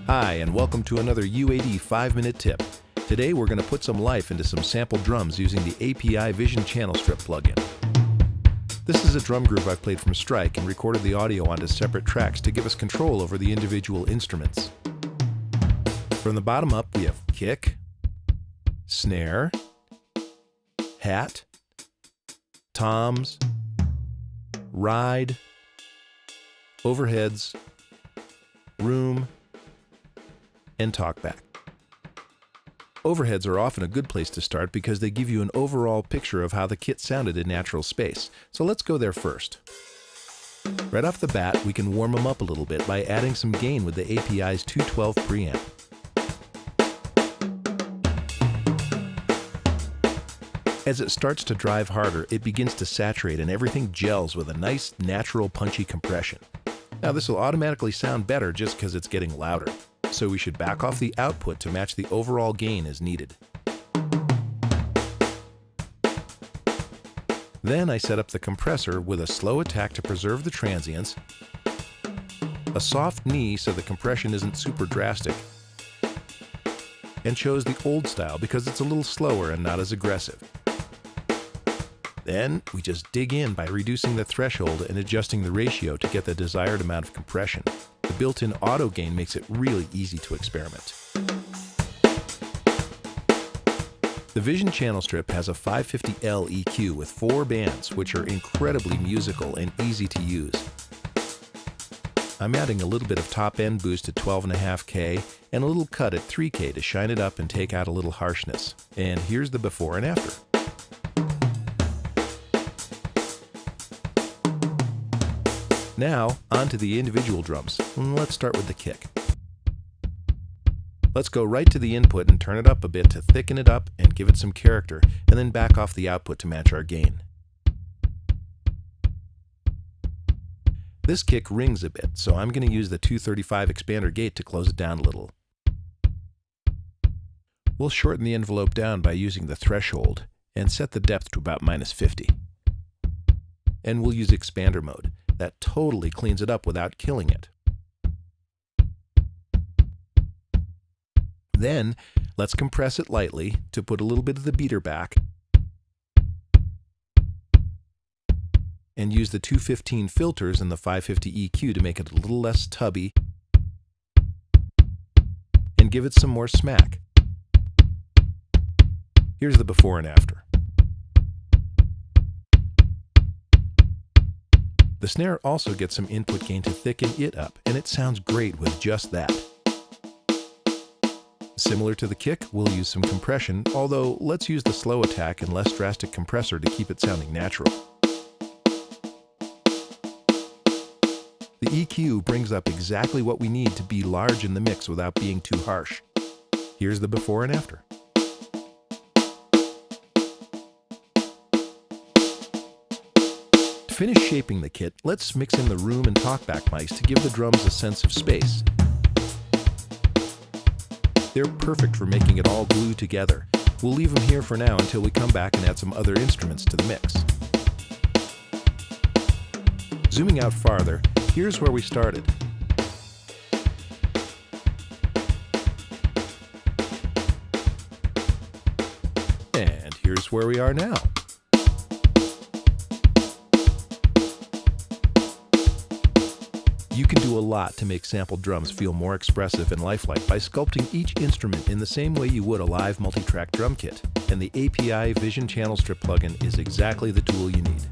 Hi, and welcome to another UAD 5-minute tip. Today we're going to put some life into some sample drums using the API Vision Channel Strip plugin. This is a drum groove I've played from Strike and recorded the audio onto separate tracks to give us control over the individual instruments. From the bottom up, we have kick, snare, hat, toms, ride, overheads, room, and talkback. Overheads are often a good place to start because they give you an overall picture of how the kit sounded in natural space. So let's go there first. Right off the bat, we can warm them up a little bit by adding some gain with the API's 212 preamp. As it starts to drive harder, it begins to saturate and everything gels with a nice, natural, punchy compression. Now this will automatically sound better just because it's getting louder, so we should back off the output to match the overall gain as needed. Then I set up the compressor with a slow attack to preserve the transients, a soft knee so the compression isn't super drastic, and chose the old style because it's a little slower and not as aggressive. Then we just dig in by reducing the threshold and adjusting the ratio to get the desired amount of compression. The built-in auto gain makes it really easy to experiment. The Vision Channel Strip has a 550L EQ with 4 bands, which are incredibly musical and easy to use. I'm adding a little bit of top-end boost at 12.5K and a little cut at 3K to shine it up and take out a little harshness. And here's the before and after. Now, on to the individual drums. Let's start with the kick. Let's go right to the input and turn it up a bit to thicken it up and give it some character, and then back off the output to match our gain. This kick rings a bit, so I'm going to use the 235 expander gate to close it down a little. We'll shorten the envelope down by using the threshold and set the depth to about -50. And we'll use expander mode. That totally cleans it up without killing it. Then, let's compress it lightly to put a little bit of the beater back and use the 215 filters and the 550 EQ to make it a little less tubby and give it some more smack. Here's the before and after. The snare also gets some input gain to thicken it up, and it sounds great with just that. Similar to the kick, we'll use some compression, although let's use the slow attack and less drastic compressor to keep it sounding natural. The EQ brings up exactly what we need to be large in the mix without being too harsh. Here's the before and after. To finish shaping the kit, let's mix in the room and talkback mics to give the drums a sense of space. They're perfect for making it all glue together. We'll leave them here for now until we come back and add some other instruments to the mix. Zooming out farther, here's where we started. And here's where we are now. You can do a lot to make sampled drums feel more expressive and lifelike by sculpting each instrument in the same way you would a live multi-track drum kit, and the API Vision Channel Strip plugin is exactly the tool you need.